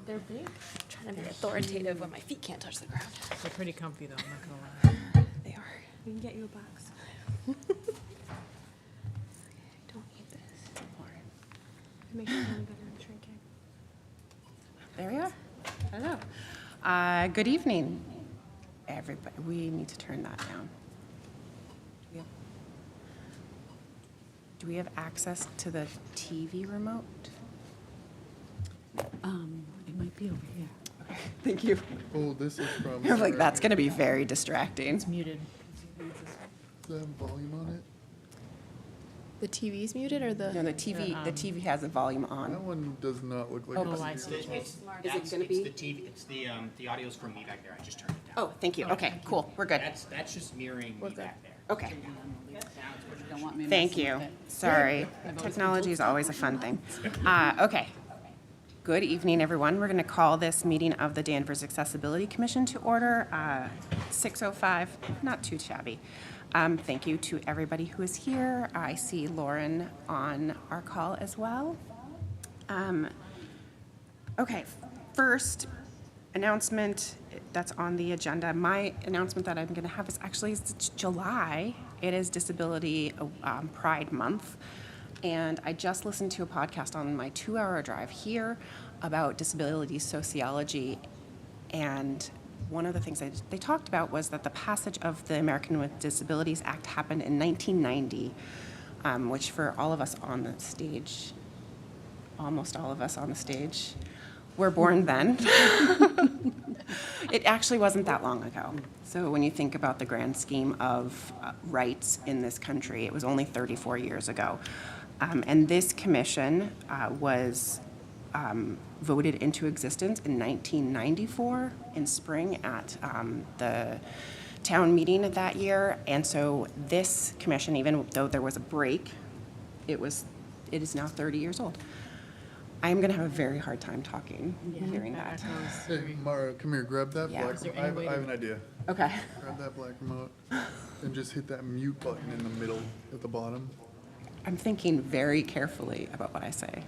They're big. I'm trying to be authoritative when my feet can't touch the ground. They're pretty comfy though, I'm not gonna lie. They are. We can get you a box. Don't need this. Make it sound better and shrinking. There we are. Hello. Good evening, everybody. We need to turn that down. Do we have access to the TV remote? It might be over here. Okay, thank you. Oh, this is from. I was like, that's going to be very distracting. It's muted. Does it have volume on it? The TV's muted or the? No, the TV has the volume That on. one does not look like. Oh, a I TV. see. Is it That's- gonna it's be? the TV, it's the audio's from me back there, I just turned it down. Oh, thank you. Okay, cool. We're good. That's just mirroring me back there. Okay. Thank you. Sorry. Technology is always a fun thing. Okay. Good evening, everyone. We're going to call this meeting of the Danvers Accessibility Commission to order, 6:05, not too shabby. Thank you to everybody who is here. I see Lauren on our call as well. Okay, first announcement that's on the agenda. My announcement that I'm going to have is actually it's July. It is Disability Pride Month. And I just listened to a podcast on my 2-hour drive here about disability sociology. And one of the things they talked about was that the passage of the American with Disabilities Act happened in 1990, which for all of us on the stage, almost all of us on the stage, were born then. It actually wasn't that long ago. So when you think about the grand scheme of rights in this country, it was only 34 years ago. And this commission was voted into existence in 1994 in spring at the town meeting of that year. And so this commission, even though there was a break, it is now 30 years old. I'm going to have a very hard time talking, hearing that. Hey, Mara, come here. Grab that Yeah. black. Is there I have any way an idea. Okay. Grab that black remote and just hit that mute button in the middle at the bottom. I'm thinking very carefully about what I say.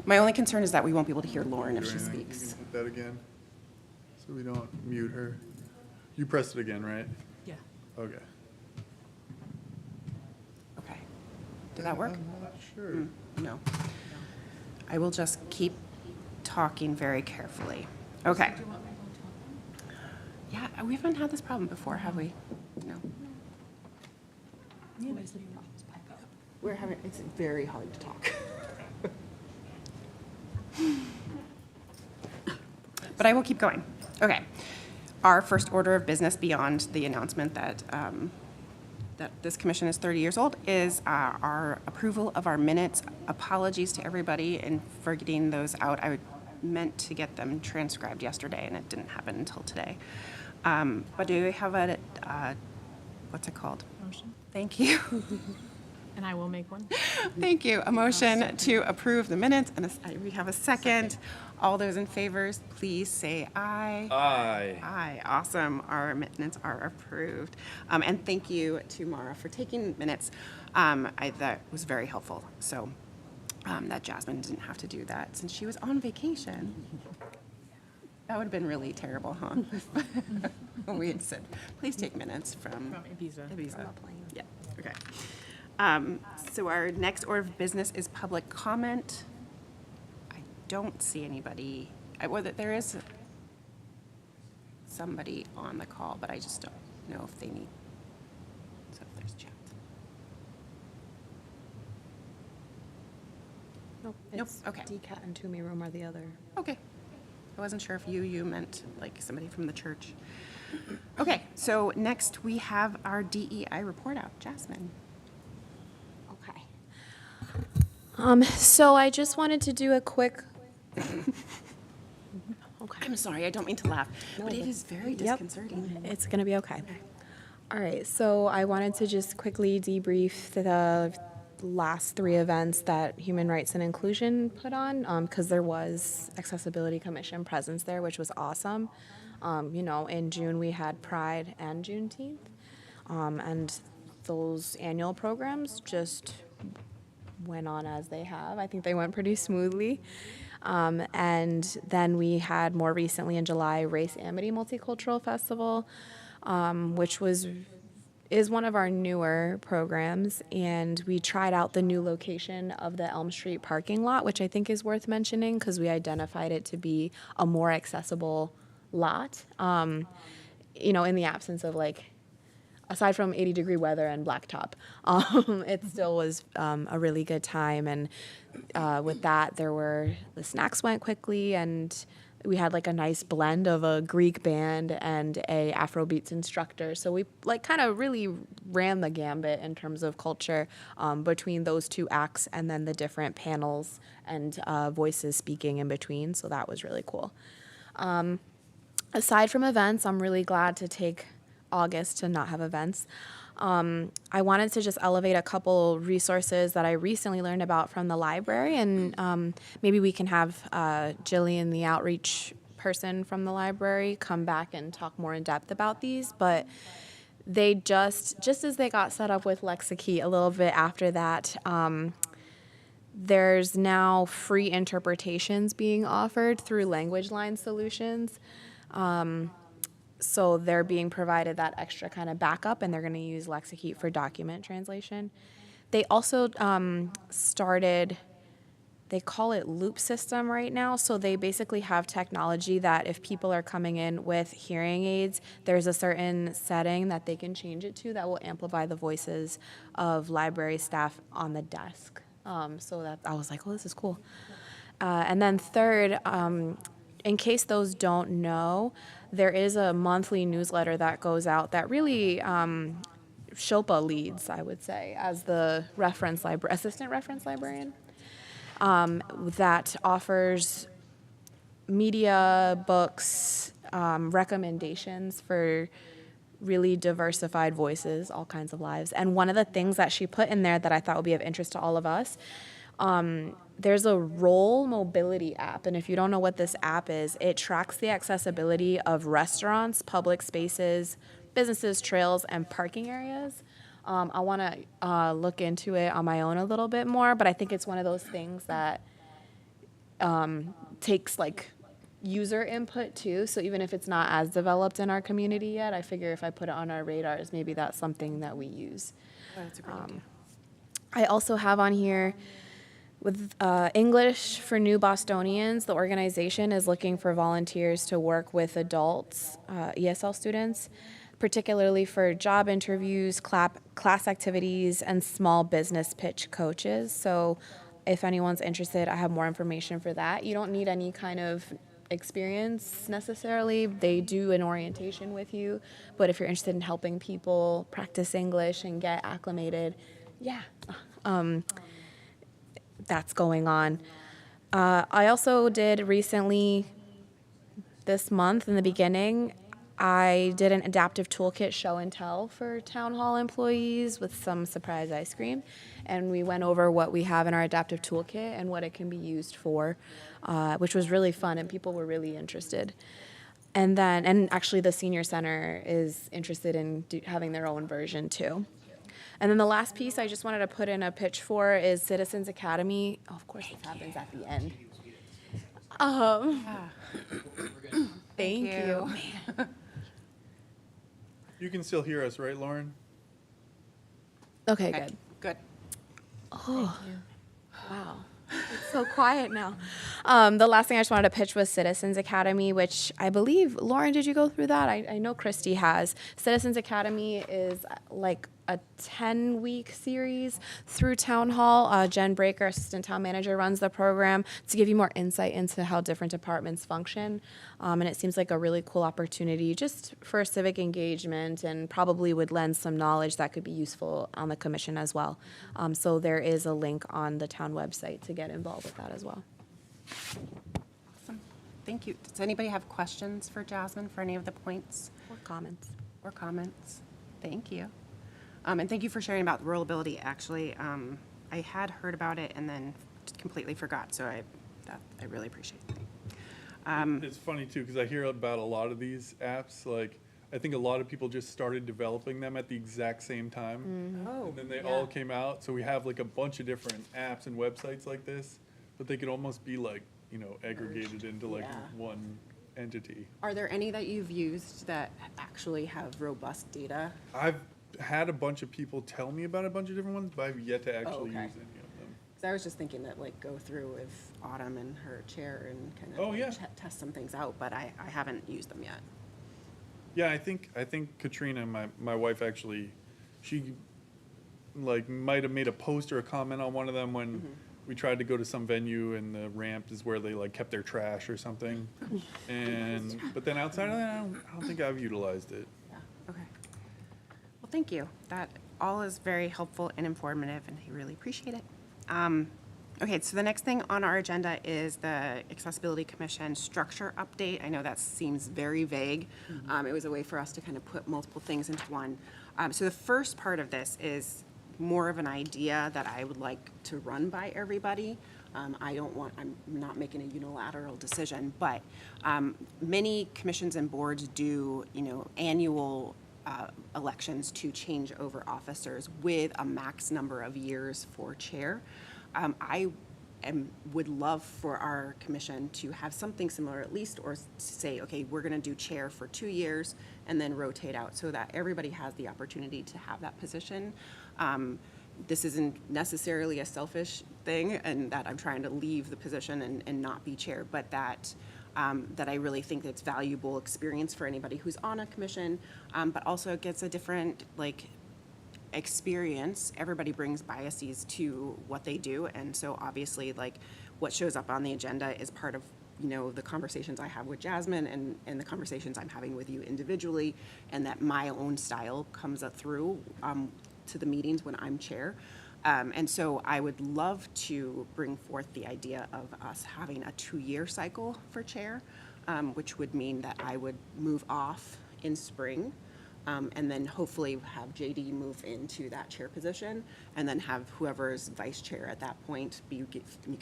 My only concern is that we won't be able to hear Lauren if Do she anything. You speaks. can hit that again, so we don't mute her. You pressed it again, right? Yeah. Okay. Okay. Did that work? I'm not sure. No. I will just keep talking very carefully. Okay. Yeah, we haven't had this problem before, have we? No. It's very hard to talk. But I will keep going. Okay. Our first order of business beyond the announcement that that this commission is 30 years old is our approval of our minutes. Apologies to everybody and for getting those out. I meant to get them transcribed yesterday and it didn't happen until today. But do we have a, what's it called? Motion. Thank you. And I will make one. Thank you. A motion to approve the minutes, and we have a second. All those in favor, please say aye. Aye. Aye, awesome. Our minutes are approved. And thank you to Mara for taking minutes. That was very helpful. So that Jasmine didn't have to do that since she was on vacation. That would have been really terrible, huh? We had said, please take minutes from Ibiza. Ibiza. Yeah, okay. So our next order of business is public comment. I don't see anybody, well, there is somebody on the call, but I just don't know if they need, so if there's chat. Nope. Nope, It's okay. DCAT and Toomey Room are the other. Okay. I wasn't sure if you meant like somebody from the church. Okay, so next we have our DEI report out. Jasmine. Okay. So I just wanted to do a quick. Okay. I'm sorry, I don't mean to laugh, but it is very disconcerting. It's gonna be okay. All right, so I wanted to just quickly debrief the last 3 events that Human Rights and Inclusion put on, because there was Accessibility Commission presence there, which was awesome. In June we had Pride and Juneteenth, and those annual programs just went on as they have. I think they went pretty smoothly. And then we had more recently in July Race Amity Multicultural Festival, which is one of our newer programs, and we tried out the new location of the Elm Street parking lot, which I think is worth mentioning because we identified it to be a more accessible lot. In the absence of aside from 80-degree weather and blacktop, it still was a really good time. And with that, the snacks went quickly, and we had a nice blend of a Greek band and a Afrobeats instructor. So we kind of really ran the gambit in terms of culture between those two acts, and then the different panels and voices speaking in between. So that was really cool. Aside from events, I'm really glad to take August to not have events. I wanted to just elevate a couple resources that I recently learned about from the library, and maybe we can have Jillian, the outreach person from the library, come back and talk more in depth about these. But they just as they got set up with Lexikey, a little bit after that, there's now free interpretations being offered through Language Line Solutions. So they're being provided that extra kind of backup, and they're going to use Lexikey for document translation. They also started, they call it Loop System right now. So they basically have technology that if people are coming in with hearing aids, there's a certain setting that they can change it to that will amplify the voices of library staff on the desk. So that I was like, oh, this is cool. And then third, in case those don't know, there is a monthly newsletter that goes out that really Shilpa leads, I would say, as the assistant reference librarian, that offers media, books, recommendations for really diversified voices, all kinds of lives. And one of the things that she put in there that I thought would be of interest to all of us, there's a Roll mobility app, and if you don't know what this app is, it tracks the accessibility of restaurants, public spaces, businesses, trails, and parking areas. I want to look into it on my own a little bit more, but I think it's one of those things that takes user input too. So even if it's not as developed in our community yet, I figure if I put it on our radars, maybe that's something that we use. Oh, that's a great idea. I also have on here with English for New Bostonians. The organization is looking for volunteers to work with adults, ESL students, particularly for job interviews, class activities, and small business pitch coaches. So if anyone's interested, I have more information for that. You don't need any kind of experience necessarily. They do an orientation with you, but if you're interested in helping people practice English and get acclimated, yeah. That's going on. I also did recently, this month in the beginning, I did an adaptive toolkit show and tell for town hall employees with some surprise ice cream. And we went over what we have in our adaptive toolkit and what it can be used for, which was really fun, and people were really interested. And actually the senior center is interested in having their own version too. And then the last piece I just wanted to put in a pitch for is Citizens Academy. Oh, of course, this happens at the end. Thank you. You can still hear us, right, Lauren? Okay, Okay, good. good. Wow. It's so quiet now. The last thing I just wanted to pitch was Citizens Academy, which I believe, Lauren, did you go through that? I know Christy has. Citizens Academy is like a 10-week series through Town Hall. Jen Breaker, Assistant Town Manager, runs the program to give you more insight into how different departments function. And it seems like a really cool opportunity just for civic engagement, and probably would lend some knowledge that could be useful on the commission as well. So there is a link on the town website to get involved with that as well. Awesome. Thank you. Does anybody have questions for Jasmine for any of the points Or comments. or comments? Thank you. And thank you for sharing about the rollability. Actually, I had heard about it and then just completely forgot, so I really appreciate it. It's funny too, because I hear about a lot of these apps. I think a lot of people just started developing them at the exact same time. Oh, And then they all came out. So we have a bunch of different apps and websites like this, but they could almost be aggregated into like Yeah. one entity. Are there any that you've used that actually have robust data? I've had a bunch of people tell me about a bunch of different ones, but I've yet to actually okay. use any of them. Because I was just thinking that like go through with Autumn and her chair and kind of Oh, yeah. test some things out, but I haven't used them yet. Yeah, I think Katrina, my wife, actually, she like might have made a post or a comment on one of them when we tried to go to some venue and the ramp is where they like kept their trash or something. And but then outside of that, I don't think I've utilized it. Yeah, okay. Well, thank you. That all is very helpful and informative, and I really appreciate it. Okay, so the next thing on our agenda is the Accessibility Commission structure update. I know that seems very vague. It was a way for us to kind of put multiple things into one. So the first part of this is more of an idea that I would like to run by everybody. I'm not making a unilateral decision, but many commissions and boards do, annual elections to change over officers with a max number of years for chair. Would love for our commission to have something similar at least, or to say, okay, we're going to do chair for 2 years and then rotate out so that everybody has the opportunity to have that position. This isn't necessarily a selfish thing and that I'm trying to leave the position and not be chair, but that I really think it's valuable experience for anybody who's on a commission, but also it gets a different experience. Everybody brings biases to what they do, and so obviously what shows up on the agenda is part of the conversations I have with Jasmine and the conversations I'm having with you individually, and that my own style comes up through to the meetings when I'm chair. And so I would love to bring forth the idea of us having a 2-year cycle for chair, which would mean that I would move off in spring, and then hopefully have JD move into that chair position, and then have whoever's vice chair at that point be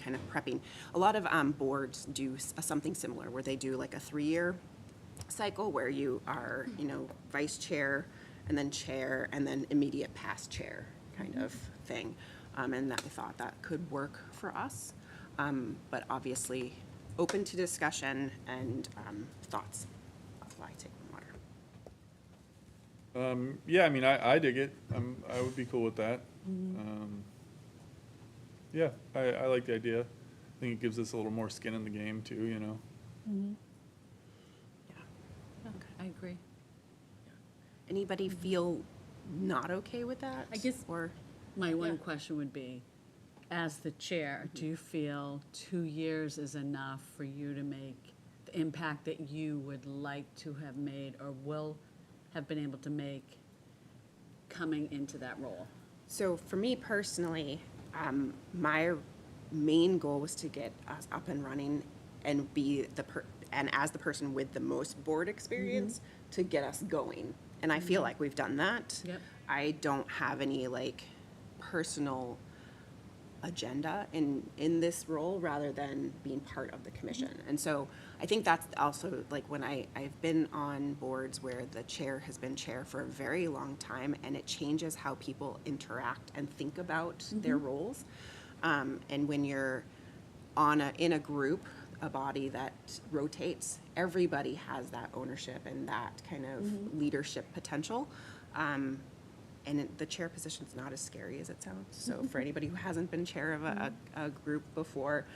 kind of prepping. A lot of boards do something similar, where they do like a 3-year cycle where you are, vice chair, and then chair, and then immediate past chair kind of thing. And that I thought that could work for us, but obviously open to discussion and thoughts. That's why I take water. Yeah, I mean, I dig it. I would be cool with that. Yeah, I like the idea. I think it gives us a little more skin in the game too, I agree. Anybody feel not okay with that? I guess- Or, My one Yeah. question would be, as the chair, do you feel 2 years is enough for you to make the impact that you would like to have made or will have been able to make coming into that role? so for me personally, my main goal was to get us up and running and be and as the person with the most board experience to get us going. And I feel like we've done that. Yep. I don't have any personal agenda in this role rather than being part of the commission. And so I think that's also when I've been on boards where the chair has been chair for a very long time, and it changes how people interact and think about their roles. And when you're in a group, a body that rotates, everybody has that ownership and that kind of leadership potential. And the chair position is not as scary as it sounds. So for anybody who hasn't been chair of a group before,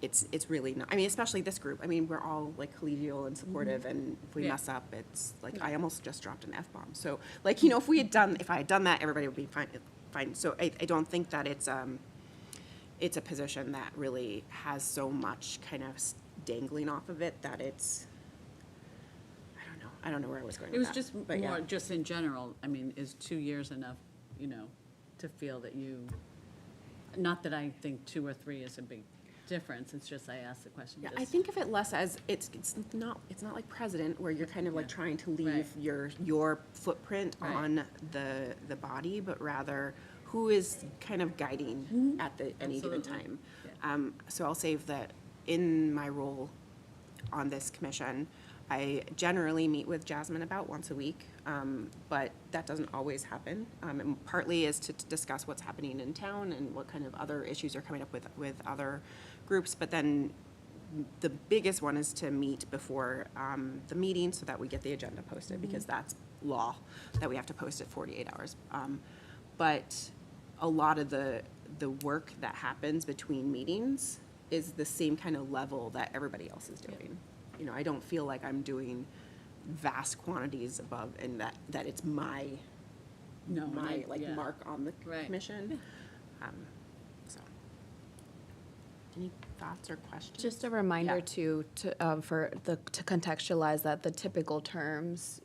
it's really not, especially this group. We're all collegial and supportive, and if we Yeah. mess up, it's I almost just dropped an F-bomb. So if I had done that, everybody would be fine. So I don't think that it's a position that really has so much kind of dangling off of it that it's, I don't know where I was going It with was that. just But yeah. more, just in general, is 2 years enough, to feel that you, not that I think 2 or 3 is a big difference, it's just I asked the question. Yeah, just- I think of it less as it's not like president where you're kind of Yeah. trying to leave Right. your footprint Right. on the body, but rather who is kind of guiding at any given Absolutely. time. So I'll save that in my role on this commission. I generally meet with Jasmine about once a week, but that doesn't always happen. And partly is to discuss what's happening in town and what kind of other issues are coming up with other groups. But then the biggest one is to meet before the meeting so that we get the agenda posted, because that's law, that we have to post it 48 hours. But a lot of the work that happens between meetings is the same kind of level that everybody else is doing. You know, I don't feel like I'm doing vast quantities above, and that it's my No, yeah. mark on the Right. commission. So, any thoughts or questions? Just a reminder Yeah. to contextualize that the typical terms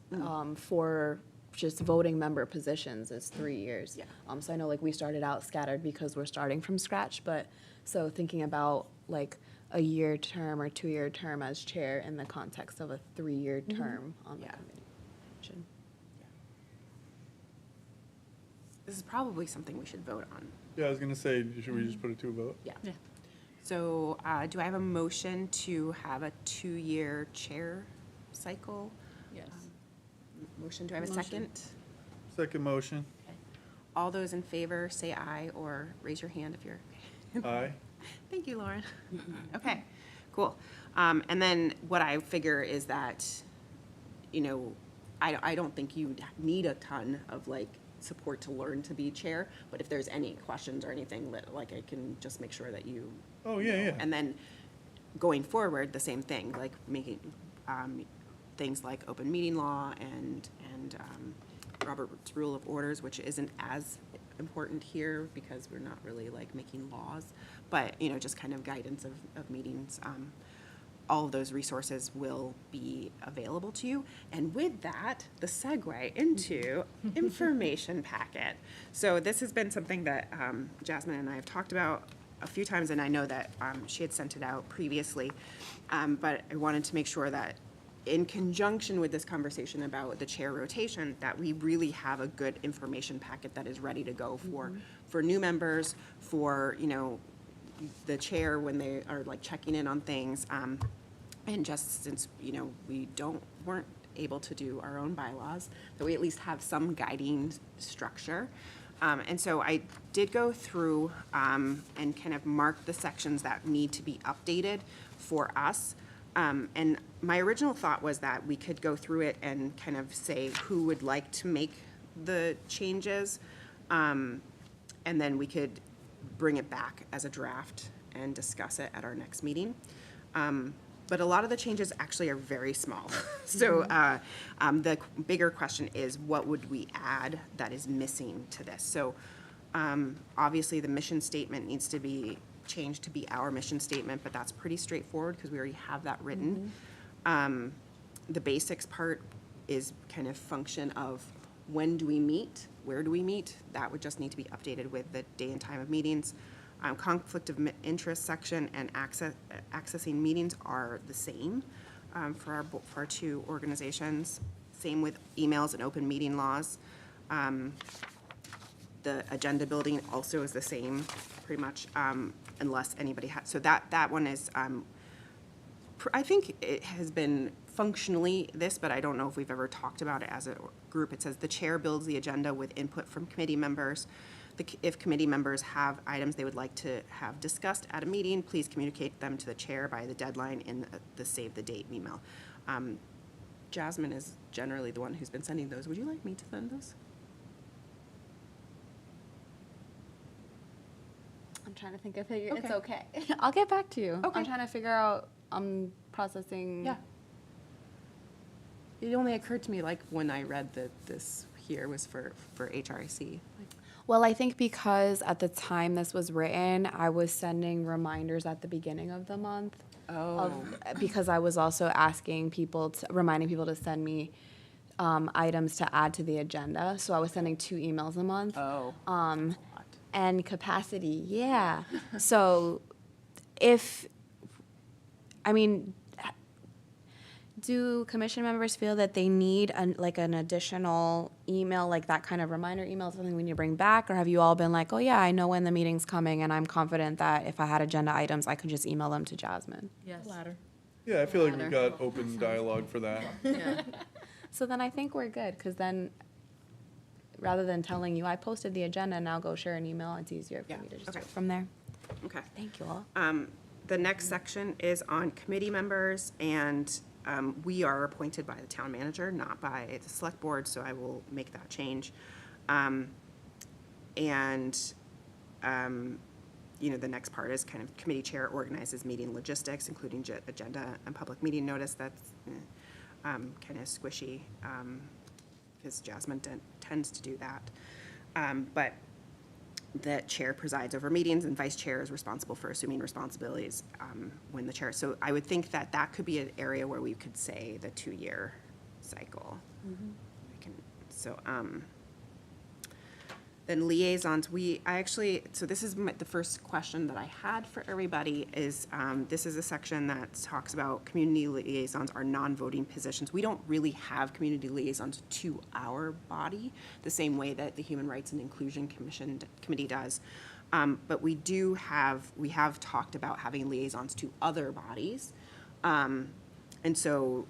for just voting member positions is 3 years. Yeah. So I know like we started out scattered because we're starting from scratch, but so thinking about like a year term or 2-year term as chair in the context of a 3-year term on the Yeah. committee. Should- This is probably something we should vote on. Yeah, I was gonna say, should we just put it to a vote? Yeah. Yeah. So, do I have a motion to have a 2-year chair cycle? Yes. Motion, do I have a Motion. second? Second motion. All those in favor, say aye, or raise your hand if you're. Aye. Thank you, Lauren. Okay, cool. And then what I figure is that, you know, I don't think you need a ton of like support to learn to be chair, but if there's any questions or anything that, like, I can just make sure that you. Oh, yeah, yeah. And then going forward, the same thing, like making things like open meeting law and Robert's Rule of Orders, which isn't as important here because we're not really like making laws, but, you know, just kind of guidance of meetings. All of those resources will be available to you. And with that, the segue into information packet. So this has been something that Jasmine and I have talked about a few times, and I know that she had sent it out previously. But I wanted to make sure that in conjunction with this conversation about the chair rotation, that we really have a good information packet that is ready to go for new members, for, you know, the chair when they are like checking in on things. And just since, you know, we weren't able to do our own bylaws, that we at least have some guiding structure. And so I did go through and kind of mark the sections that need to be updated for us. And my original thought was that we could go through it and kind of say who would like to make the changes. And then we could bring it back as a draft and discuss it at our next meeting. But a lot of the changes actually are very small. So the bigger question is, what would we add that is missing to this? So obviously, the mission statement needs to be changed to be our mission statement, but that's pretty straightforward because we already have that written. The basics part is kind of function of when do we meet, where do we meet? That would just need to be updated with the day and time of meetings. Conflict of interest section and accessing meetings are the same for our two organizations. Same with emails and open meeting laws. The agenda building also is the same, pretty much, unless anybody has. So that one is, I think it has been functionally this, but I don't know if we've ever talked about it as a group. It says the chair builds the agenda with input from committee members. If committee members have items they would like to have discussed at a meeting, please communicate them to the chair by the deadline in the save the date email. Jasmine is generally the one who's been sending those. Would you like me to send those? I'm trying to think if it's okay. I'll get back to you. Okay. I'm trying to figure out, I'm processing. Yeah. It only occurred to me like when I read that this here was for HRC. Well, I think because at the time this was written, I was sending reminders at the beginning of the month. Because I was also asking people, reminding people to send me items to add to the agenda. So I was sending 2 emails a month. And capacity, yeah. So do commission members feel that they need an additional email, like that kind of reminder email, something we need to bring back? Or have you all been like, oh yeah, I know when the meeting's coming and I'm confident that if I had agenda items, I could just email them to Jasmine? Yes. Ladder. Yeah, I feel like we Matter. got open dialogue for that. Yeah. So then I think we're good, because then, rather than telling you, I posted the agenda, now go share an email, it's easier for Yeah, me to just do okay. it from there. Okay. Thank you all. The next section is on committee members, and we are appointed by the town manager, not by the select board, so I will make that change. The next part is kind of committee chair organizes meeting logistics, including agenda and public meeting notice. That's kind of squishy, because Jasmine tends to do that. But the chair presides over meetings, and vice chair is responsible for assuming responsibilities when the chair. So I would think that that could be an area where we could say the 2-year cycle. Then liaisons, so this is the first question that I had for everybody is, this is a section that talks about community liaisons are non-voting positions. We don't really have community liaisons to our body, the same way that the Human Rights and Inclusion Committee does. But we have talked about having liaisons to other bodies. And so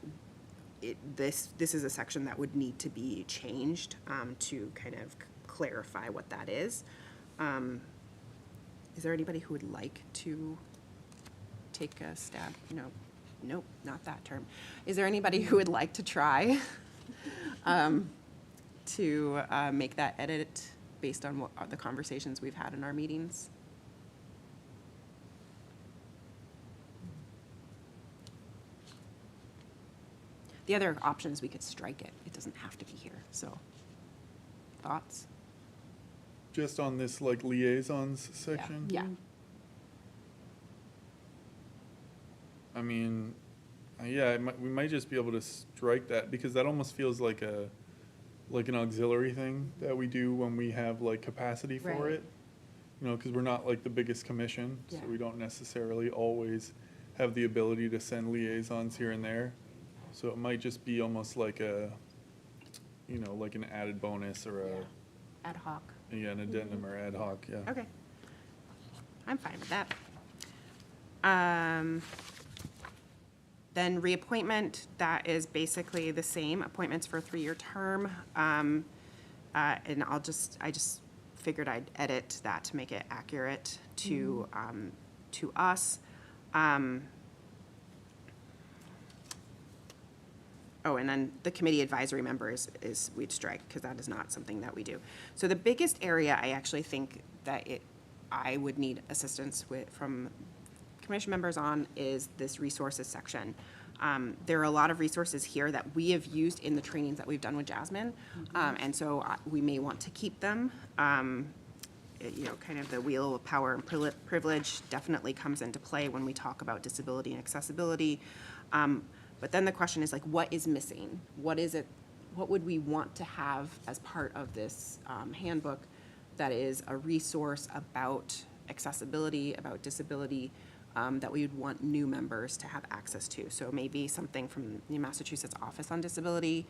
this is a section that would need to be changed to kind of clarify what that is. Is there anybody who would like to take a stab? No, nope, not that term. Is there anybody who would like to try to make that edit based on what the conversations we've had in our meetings? The other option is we could strike it. It doesn't have to be here, so. Thoughts? Just on this like liaisons section? Yeah. I mean, yeah, we might just be able to strike that because that almost feels like an auxiliary thing that we do when we have like capacity for Right. it. You know, because we're not like the biggest commission, so Yeah. we don't necessarily always have the ability to send liaisons here and there. So it might just be almost like like an added bonus or Ad hoc. an addendum or ad hoc, yeah. Okay. I'm fine with that. Then reappointment, that is basically the same, appointments for a 3-year term. And I just figured I'd edit that to make it accurate to us. Oh, and then the committee advisory members is we'd strike, because that is not something that we do. So the biggest area I actually think that I would need assistance from commission members on is this resources section. There are a lot of resources here that we have used in the trainings that we've done with Jasmine, and so we may want to keep them. Kind of the wheel of power and privilege definitely comes into play when we talk about disability and accessibility. But then the question is like, what is missing? What is it? What would we want to have as part of this handbook that is a resource about accessibility, about disability, that we would want new members to have access to? So maybe something from the Massachusetts Office on Disability,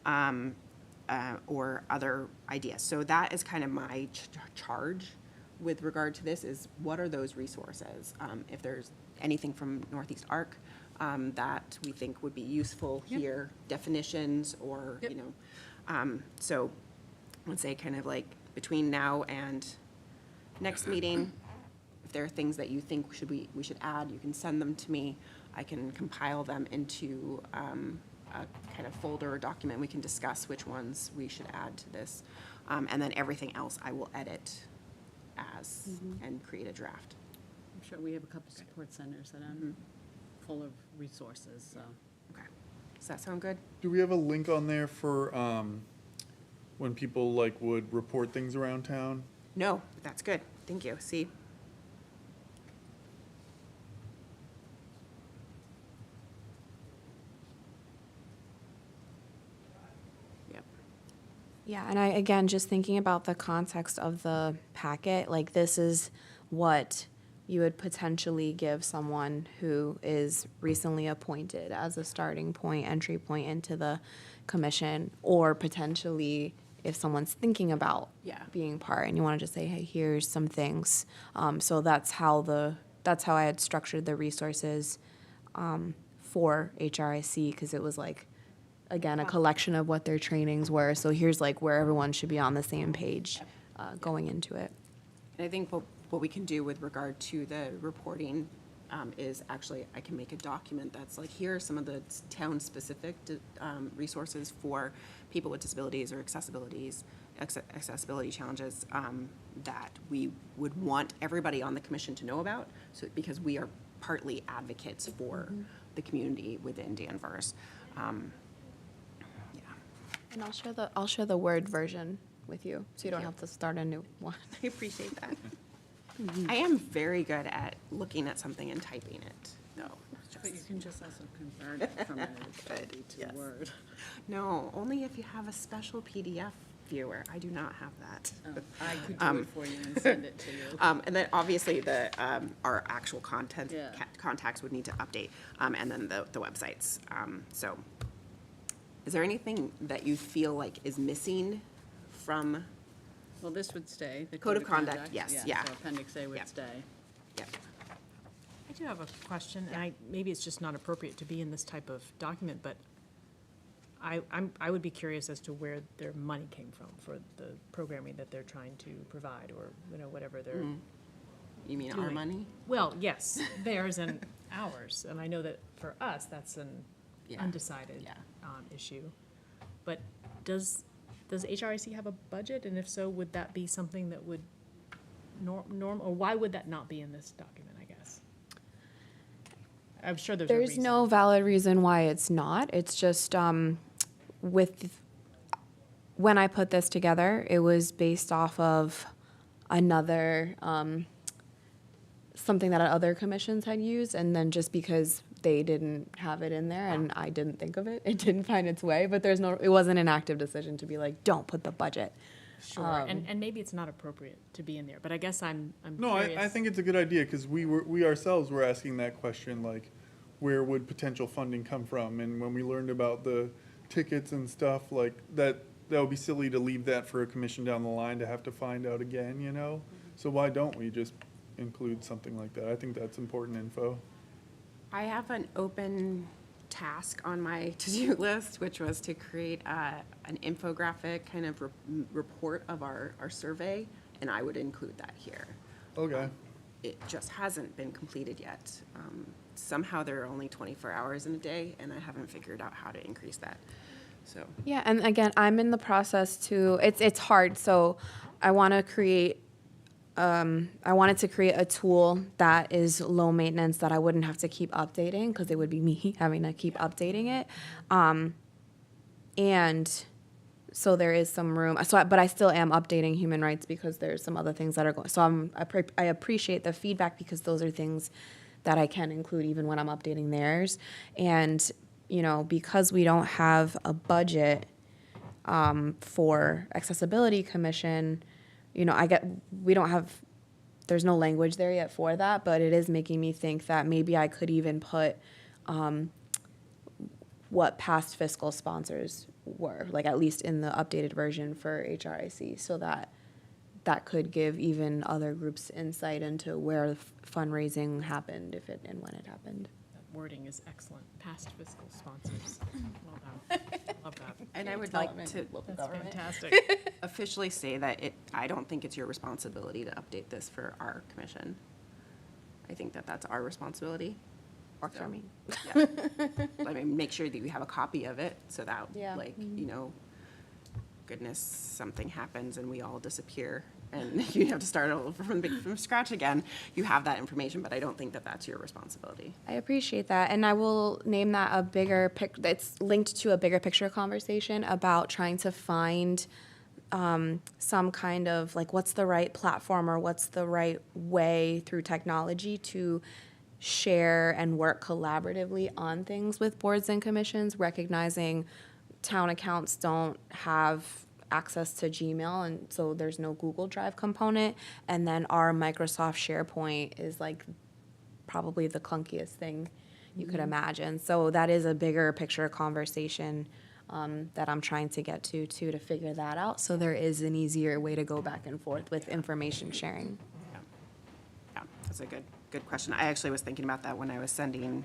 or other ideas. So that is kind of my charge with regard to this, is what are those resources? If there's anything from Northeast ARC that we think would be useful here, definitions or, Yep. So let's say kind of like between now and next meeting, if there are things that you think we should add, you can send them to me. I can compile them into a kind of folder or document. We can discuss which ones we should add to this. And then everything else I will edit and create a draft. I'm sure we have a couple support centers that are full of resources, so. Okay. Does that sound good? Do we have a link on there for when people like would report things around town? No, but that's good. Thank you. See? Yep. Yeah, and again, just thinking about the context of the packet, like this is what you would potentially give someone who is recently appointed as a starting point, entry point into the commission, or potentially if someone's thinking about being part and you want to just say, hey, here's some things. So that's how I had structured the resources for HRIC, because it was like, again, a collection of what their trainings were. So here's like where everyone should be on the same page going into it. And I think what we can do with regard to the reporting is actually, I can make a document that's like, here are some of the town-specific resources for people with disabilities or accessibility challenges that we would want everybody on the commission to know about, so because we are partly advocates for the community within Danvers. Yeah. And I'll share the Word version with you, so you don't have to start a new one. I appreciate that. I am very good at looking at something and typing it, though. But you can just also convert it from an Adobe to Yes. Word. No, only if you have a special PDF viewer. I do not have that. I could do it for you and send it to you. And then obviously our actual content, Yeah. contacts would need to update, and then the websites. So is there anything that you feel like is missing from, Well, this would stay, the Code of conduct, yes, yeah. So Appendix A Yeah. would stay. yeah, I do have a question, and maybe it's just not appropriate to be in this type of document, but I would be curious as to where their money came from for the programming that they're trying to provide, or, whatever they're you mean our doing. money? Well, yes, theirs and ours, and I know that for us, that's an Yeah. undecided Yeah. issue. But does HRIC have a budget, and if so, would that be something that would norm, or why would that not be in this document, I guess? I'm sure there's a reason. There's no valid reason why it's not. It's just when I put this together, it was based off of another something that other commissions had used, and then just because they didn't have it in there and I didn't think of it, it didn't find its way. But it wasn't an active decision to be like, don't put the budget. Sure, and maybe it's not appropriate to be in there, but I guess I'm No, curious. I think it's a good idea, because we ourselves were asking that question, like, where would potential funding come from? And when we learned about the tickets and stuff, like, that would be silly to leave that for a commission down the line to have to find out again, you know? So why don't we just include something like that? I think that's important info. I have an open task on my to-do list, which was to create an infographic kind of report of our survey, and I would include that here. Okay. It just hasn't been completed yet. Somehow there are only 24 hours in a day, and I haven't figured out how to increase that. So, Yeah, and again, I'm in the process to. It's hard, so I want to create. I wanted to create a tool that is low maintenance, that I wouldn't have to keep updating, because it would be me having to keep updating it. And so there is some room. But I still am updating human rights, because there's some other things that are going. So I appreciate the feedback, because those are things that I can include even when I'm updating theirs. And because we don't have a budget for Accessibility Commission, there's no language there yet for that, but it is making me think that maybe I could even put what past fiscal sponsors were, like at least in the updated version for HRIC, so that could give even other groups insight into where fundraising happened, if it and when it happened. That wording is excellent. Past fiscal sponsors. Well done. Love that. and I would like to That's fantastic. officially say that I don't think it's your responsibility to update this for our commission. I think that that's our responsibility. Works for me. Yeah. I mean, make sure that you have a copy of it, so that, Yeah. goodness, something happens and we all disappear and you have to start over from scratch again. You have that information, but I don't think that that's your responsibility. I appreciate that, and I will name that a bigger it's linked to a bigger picture conversation about trying to find some kind of, like, what's the right platform or what's the right way through technology to share and work collaboratively on things with boards and commissions, recognizing town accounts don't have access to Gmail, and so there's no Google Drive component, and then our Microsoft SharePoint is like probably the clunkiest thing you could imagine. So that is a bigger picture conversation that I'm trying to get to figure that out, so there is an easier way to go back and forth with information sharing. Yeah, that's a good question. I actually was thinking about that when I was sending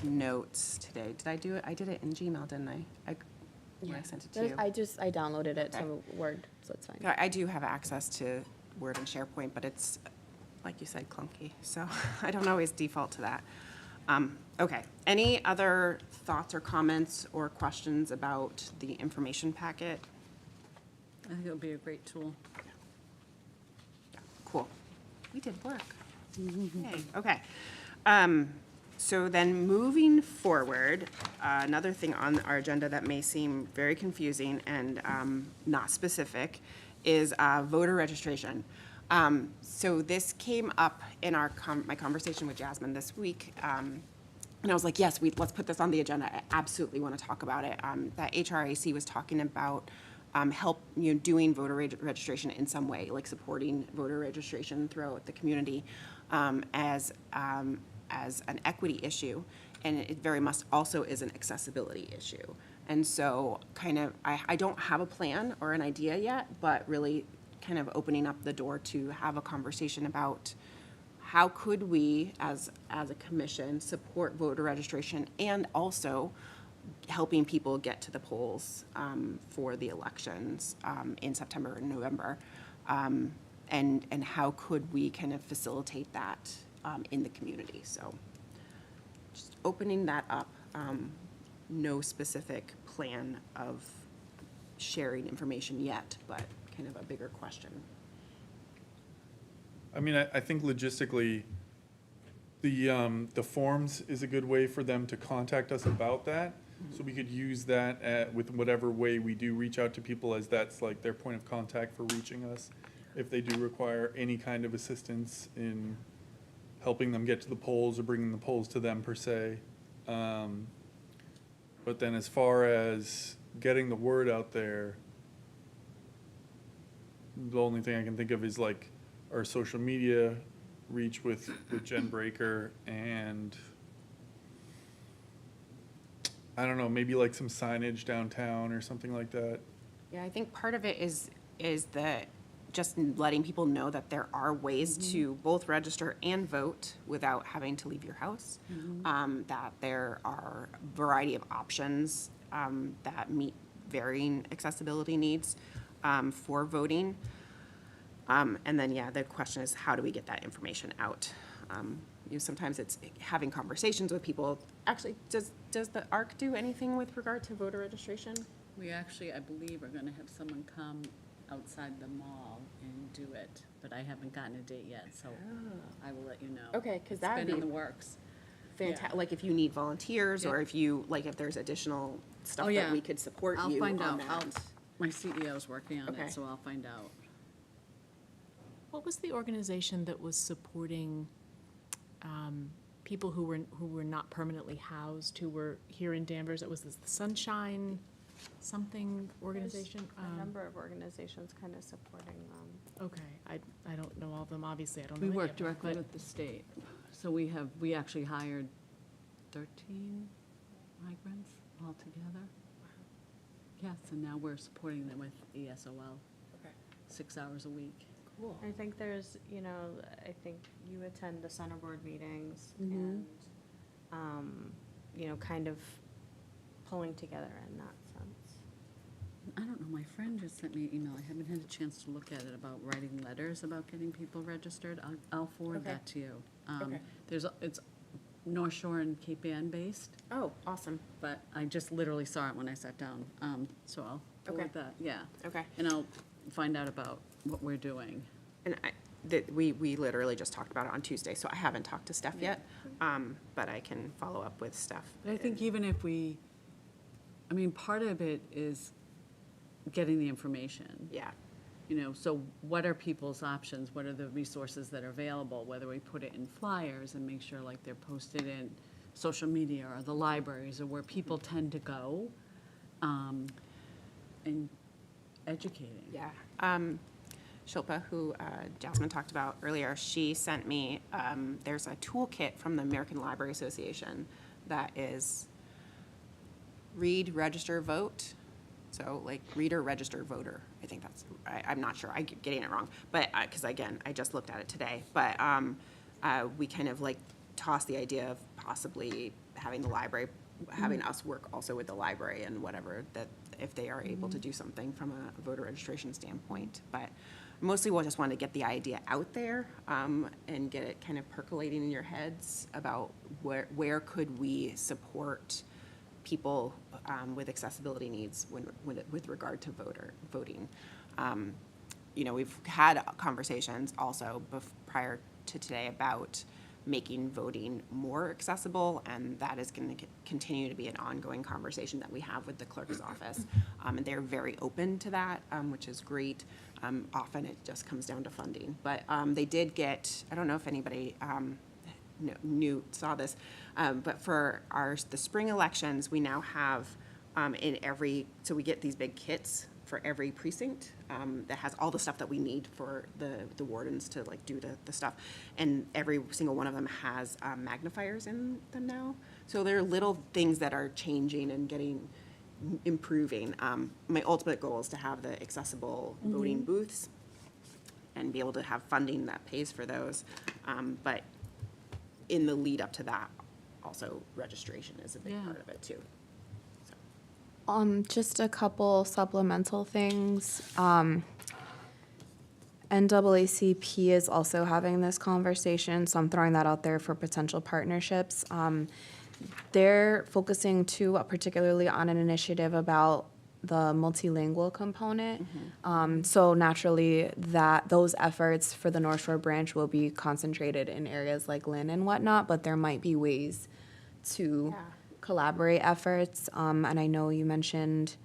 notes today. Did I do it? I did it in Gmail, didn't I? I sent it to you. I downloaded it Okay. to Word, so it's fine. I do have access to Word and SharePoint, but it's, like you said, clunky, so I don't always default to that. Okay, any other thoughts or comments or questions about the information packet? I think it would be a great tool. Cool. We did work. Yay, okay. So then moving forward, another thing on our agenda that may seem very confusing and not specific is voter registration. So this came up in my conversation with Jasmine this week. And I was like, yes, let's put this on the agenda. I absolutely want to talk about it. That HRAC was talking about doing voter registration in some way, like supporting voter registration throughout the community as an equity issue, and it very much also is an accessibility issue. And so I don't have a plan or an idea yet, but really kind of opening up the door to have a conversation about how could we, as a commission, support voter registration and also helping people get to the polls for the elections in September and November, and how could we kind of facilitate that in the community? So just opening that up. No specific plan of sharing information yet, but kind of a bigger question. I mean, I think logistically, the forms is a good way for them to contact us about that. So we could use that with whatever way we do reach out to people, as that's like their point of contact for reaching us. If they do require any kind of assistance in helping them get to the polls or bringing the polls to them per se. But then as far as getting the word out there, the only thing I can think of is like our social media reach with Jen Breaker, and I don't know, maybe like some signage downtown or something like that. Yeah, I think part of it is that just letting people know that there are ways to both register and vote without having to leave your house. That there are a variety of options that meet varying accessibility needs for voting. And then, yeah, the question is, how do we get that information out? Sometimes it's having conversations with people. Actually, does the ARC do anything with regard to voter registration? We actually, I believe, are going to have someone come outside the mall and do it, but I haven't gotten a date yet, so I will let you know. Okay, 'cause that'd It's been in be the works. Fantastic. Like if you need volunteers, or Yeah. if you, like if there's additional stuff Oh, yeah. that we could support I'll you find on out. that. My CEO's working on Okay. it, so I'll find out. What was the organization that was supporting people who were not permanently housed, who were here in Danvers? It was the Sunshine something organization? A number of organizations kind of supporting Okay, I don't know all of them, obviously, I don't know We any work of them, directly but- with the state, so we actually hired 13 migrants altogether. Yes, and now we're supporting them with ESOL, Okay. 6 hours a week. Cool. I think there's, I think you attend the center board meetings and, kind of pulling together in that sense. I don't know, my friend just sent me an email, I haven't had a chance to look at it, about writing letters about getting people registered. I'll forward Okay. that to you. Okay. It's North Shore and Cape Ann based, Oh, awesome. but I just literally saw it when I sat down, so I'll Okay. forward that, yeah. Okay. And I'll find out about what we're doing. And we literally just talked about it on Tuesday, so I haven't talked to Steph yet, but I can follow up with Steph. But I think even if part of it is getting the information. Yeah. So what are people's options? What are the resources that are available? Whether we put it in flyers and make sure like they're posted in social media or the libraries or where people tend to go, and educating. Yeah. Shilpa, who Jasmine talked about earlier, she sent me, there's a toolkit from the American Library Association that is read, register, vote. So like reader, register, voter. I think that's, I'm not sure, I'm getting it wrong. But, because again, I just looked at it today. But we kind of like tossed the idea of possibly having the library, having us work also with the library and whatever, that if they are able to do something from a voter registration standpoint. But mostly we'll just want to get the idea out there, and get it kind of percolating in your heads about where could we support people with accessibility needs with regard to voting. You know, we've had conversations also prior to today about making voting more accessible, and that is going to continue to be an ongoing conversation that we have with the clerk's office. And they're very open to that, which is great. Often it just comes down to funding. But they did get, I don't know if anybody saw this, but for the spring elections, we now have so we get these big kits for every precinct that has all the stuff that we need for the wardens to like do the stuff. And every single one of them has magnifiers in them now. So there are little things that are changing and improving. My ultimate goal is to have the accessible voting booths and be able to have funding that pays for those. But in the lead up to that, also registration is a big Yeah. part of it too. Just a couple supplemental things. NAACP is also having this conversation, so I'm throwing that out there for potential partnerships. They're focusing too, particularly on an initiative about the multilingual component. So naturally, those efforts for the North Shore branch will be concentrated in areas like Lynn and whatnot, but there might be ways to collaborate efforts. And I know you mentioned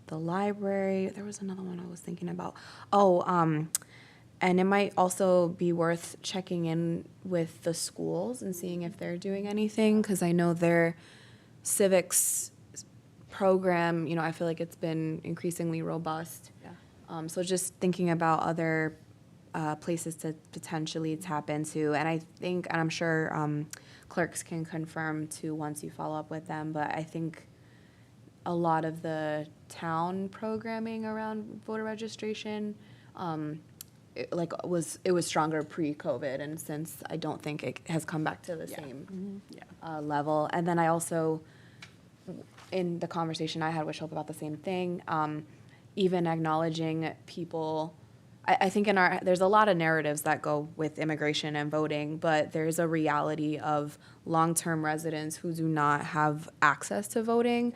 the library. There was another one I was thinking about. And it might also be worth checking in with the schools and seeing if they're doing anything, because I know their civics program, I feel like it's been increasingly robust. So just thinking about other places to potentially tap into. And I think, and I'm sure clerks can confirm too once you follow up with them, but I think a lot of the town programming around voter registration, it was stronger pre-COVID, and since I don't think it has come back to the same level. And then I also, in the conversation I had with Hope about the same thing, even acknowledging people. I think there's a lot of narratives that go with immigration and voting, but there's a reality of long-term residents who do not have access to voting,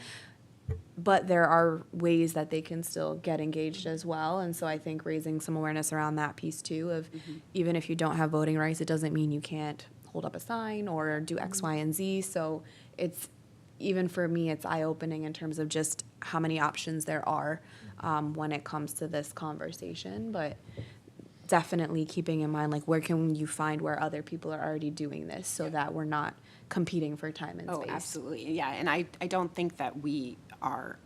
but there are ways that they can still get engaged as well. And so I think raising some awareness around that piece too of even if you don't have voting rights, it doesn't mean you can't hold up a sign or do X, Y, and Z. So even for me, it's eye-opening in terms of just how many options there are when it comes to this conversation. But definitely keeping in mind, like, where can you find where other people are already doing this so that we're not competing for time and space. Oh, absolutely, yeah. And I don't think that we are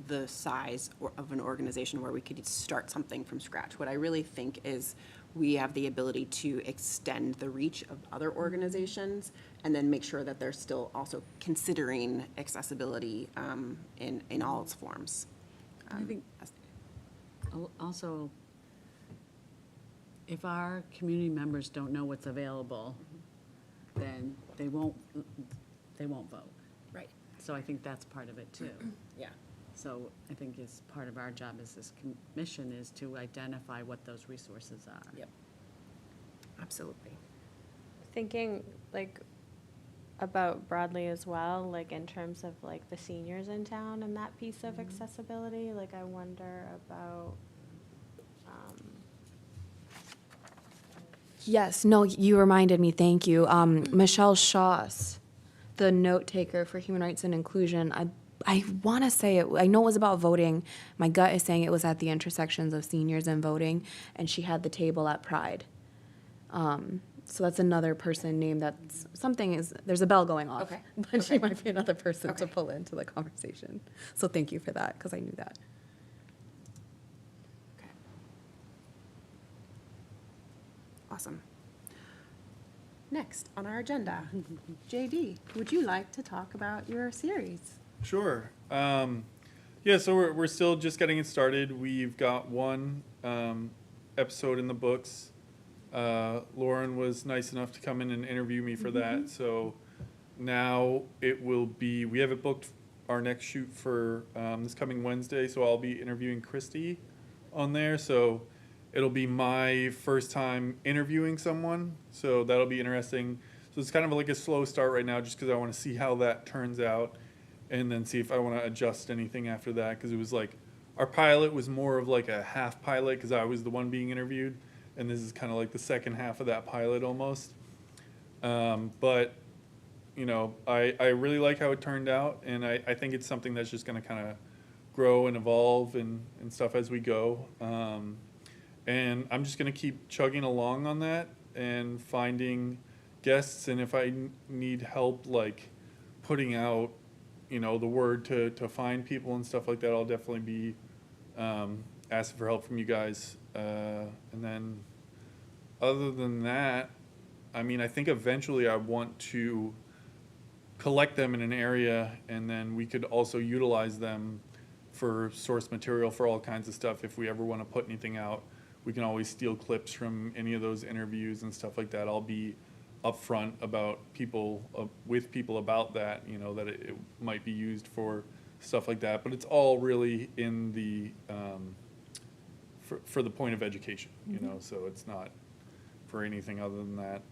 the size of an organization where we could start something from scratch. What I really think is we have the ability to extend the reach of other organizations and then make sure that they're still also considering accessibility in all its forms. I think also, if our community members don't know what's available, then they won't vote. Right. So I think that's part of it too. Yeah. So I think it's part of our job as this commission is to identify what those resources are. Yep. Absolutely. Thinking like about broadly as well, like in terms of like the seniors in town and that piece of accessibility, like I wonder about, Yes, no, you reminded me, thank you. Michelle Shaw's, the note taker for human rights and inclusion, I want to say I know it was about voting. My gut is saying it was at the intersections of seniors and voting, and she had the table at Pride. So that's another person named there's a bell going off. Okay. But she Okay. might be another person to Okay. pull into the conversation. So thank you for that, because I knew that. Okay. Awesome. Next on our agenda, JD, would you like to talk about your series? Sure. Yeah, so we're still just getting it started. We've got one episode in the books. Lauren was nice enough to come in and interview me for that. So now it will be, we have it booked our next shoot for this coming Wednesday, so I'll be interviewing Christy on there. So it'll be my first time interviewing someone, so that'll be interesting. So it's kind of like a slow start right now, just because I want to see how that turns out, and then see if I want to adjust anything after that. Because it was like our pilot was more of like a half pilot, because I was the one being interviewed, and this is kind of like the second half of that pilot almost. But you know, I really like how it turned out, and I think it's something that's just going to kind of grow and evolve and stuff as we go. And I'm just going to keep chugging along on that and finding guests, and if I need help, like putting out, you know, the word to find people and stuff like that, I'll definitely be asking for help from you guys. And then other than that, I mean, I think eventually I want to collect them in an area, and then we could also utilize them for source material for all kinds of stuff. If we ever want to put anything out, we can always steal clips from any of those interviews and stuff like that. I'll be upfront about people, with people about that, you know, that it might be used for stuff like that. But it's all really in the, for the point of education, you know, so it's not for anything other than that.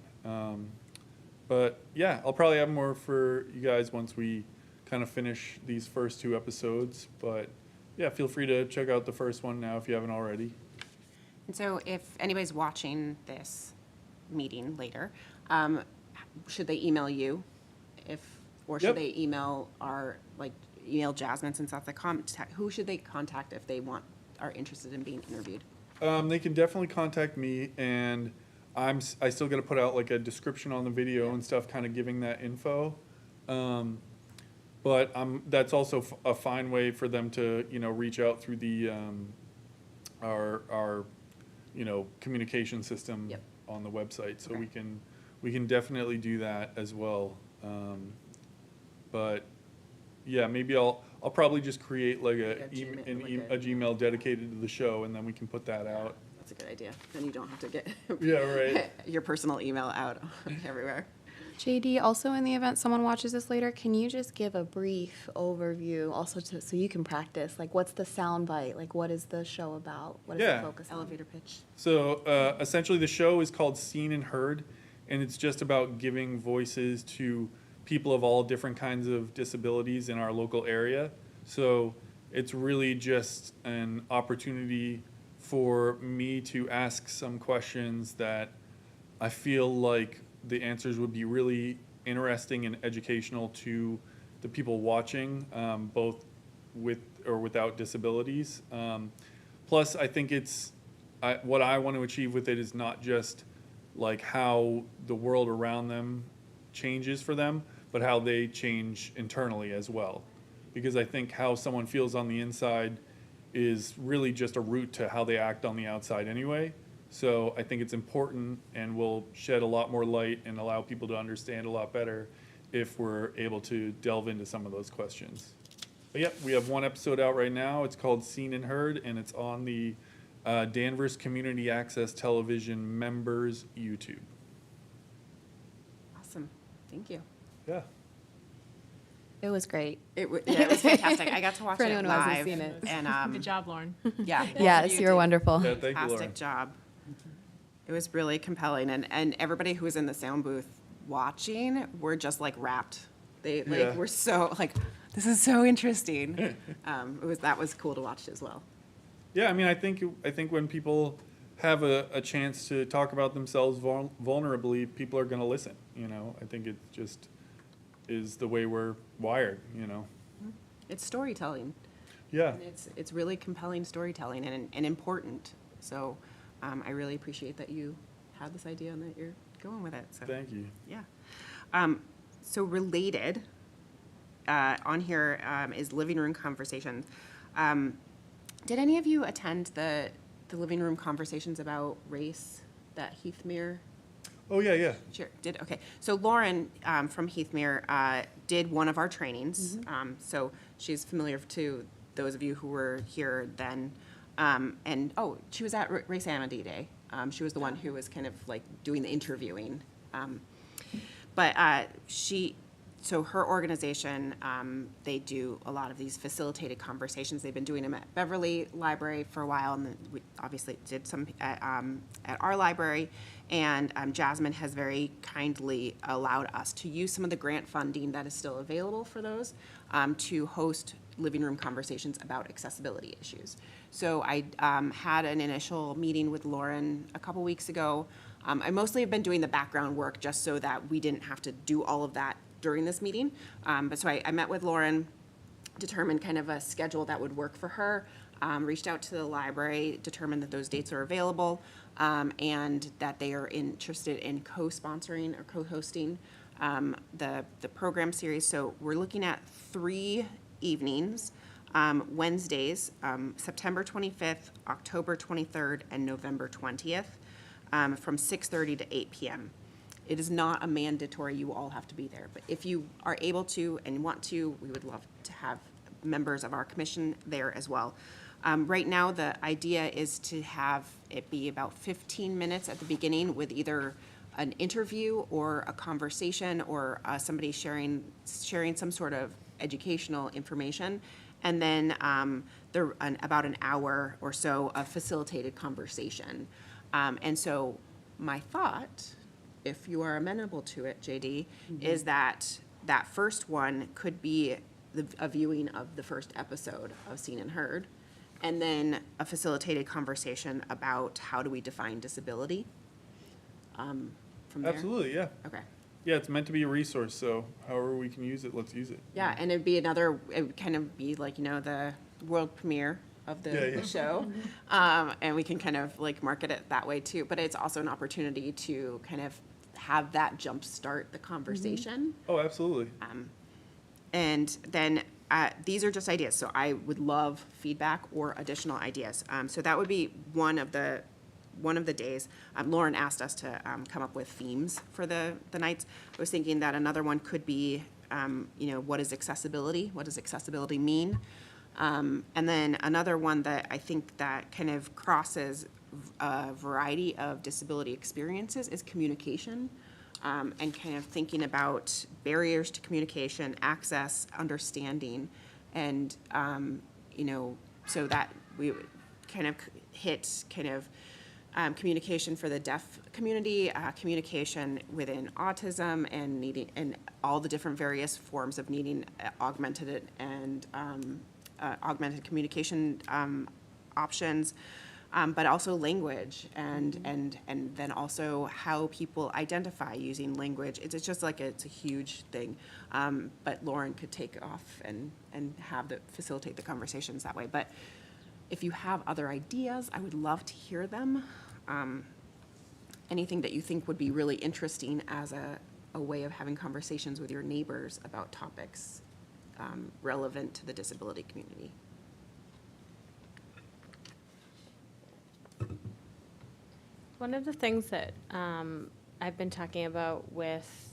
But yeah, I'll probably have more for you guys once we kind of finish these first 2 episodes. But yeah, feel free to check out the first one now if you haven't already. And so if anybody's watching this meeting later, should they email you or should Yep. they email email Jasmine, since that's the contact? Who should they contact if they are interested in being interviewed? They can definitely contact me, and I still got to put out like a description on the video and stuff, kind of giving that info. But that's also a fine way for them to, you know, reach out through the our you know, communication system Yep. on the website. So Okay. we can definitely do that as well. But yeah, maybe I'll probably just create like Like a Gmail- a Gmail dedicated to the show, and then we can put that out. That's a good idea. Then you don't have to get Yeah, right. your personal email out everywhere. JD, also in the event someone watches this later, can you just give a brief overview also so you can practice? Like, what's the sound bite? Like, what is the show about? What does Yeah. it focus on? Elevator pitch. So essentially, the show is called Seen and Heard, and it's just about giving voices to people of all different kinds of disabilities in our local area. So it's really just an opportunity for me to ask some questions that I feel like the answers would be really interesting and educational to the people watching, both with or without disabilities. Plus, I think what I want to achieve with it is not just like how the world around them changes for them, but how they change internally as well. Because I think how someone feels on the inside is really just a route to how they act on the outside anyway. So I think it's important and will shed a lot more light and allow people to understand a lot better if we're able to delve into some of those questions. But yep, we have 1 episode out right now. It's called Seen and Heard, and it's on the Danvers Community Access Television members YouTube. Awesome. Thank you. Yeah. It was great. It was fantastic. I got to watch For it anyone who hasn't live. seen it. And Good job, Lauren. yeah. Yes, you were did wonderful. Yeah, thank you, Lauren. Fantastic job. It was really compelling, and everybody who was in the sound booth watching were just like rapt. They Yeah. were so like, this is so interesting. That was cool to watch as well. Yeah, I mean, I think when people have a chance to talk about themselves vulnerably, people are going to listen. You know, I think it just is the way we're wired. You know. It's storytelling. Yeah. And it's really compelling storytelling and important. So I really appreciate that you had this idea and that you're going with it. So Thank you. yeah. So related on here is living room conversations. Did any of you attend the living room conversations about race that Heathmere? Oh yeah, yeah. Sure, did, okay. So Lauren from Heathmere did one of our trainings. So she's familiar to those of you who were here then. And, she was at Race Amity Day. She was the one who was kind of like doing the interviewing. But she so her organization, they do a lot of these facilitated conversations. They've been doing them at Beverly Library for a while, and then we obviously did some at our library. And Jasmine has very kindly allowed us to use some of the grant funding that is still available for those to host living room conversations about accessibility issues. So I had an initial meeting with Lauren a couple weeks ago. I mostly have been doing the background work just so that we didn't have to do all of that during this meeting. But so I met with Lauren, determined kind of a schedule that would work for her, reached out to the library, determined that those dates are available, and that they are interested in co-sponsoring or co-hosting the program series. So we're looking at 3 evenings, Wednesdays, September 25th, October 23rd, and November 20th, from 6:30 to 8 p.m. It is not a mandatory, you all have to be there, but if you are able to and want to, we would love to have members of our commission there as well. Right now, the idea is to have it be about 15 minutes at the beginning with either an interview or a conversation or somebody sharing some sort of educational information, and then about an hour or so of facilitated conversation. And so my thought, if you are amenable to it, JD, is that that first one could be a viewing of the first episode of Seen and Heard, and then a facilitated conversation about how do we define disability from there. Absolutely, yeah. Okay. Yeah, it's meant to be a resource, so however we can use it, let's use it. Yeah, and it would kind of be like, the world premiere of the show. And we can kind of like market it that way too. But it's also an opportunity to kind of have that jumpstart the conversation. Oh, absolutely. And then these are just ideas. So I would love feedback or additional ideas. So that would be one of the days. Lauren asked us to come up with themes for the nights. I was thinking that another one could be, what is accessibility? What does accessibility mean? And then another one that I think that kind of crosses a variety of disability experiences is communication, and kind of thinking about barriers to communication, access, understanding, and, so that we would kind of hit kind of communication for the deaf community, communication within autism, and needing, and all the different various forms of needing augmented and augmented communication options, but also language, and then also how people identify using language. It's just like it's a huge thing. But Lauren could take off and facilitate the conversations that way. But if you have other ideas, I would love to hear them. Anything that you think would be really interesting as a way of having conversations with your neighbors about topics relevant to the disability community. One of the things that I've been talking about with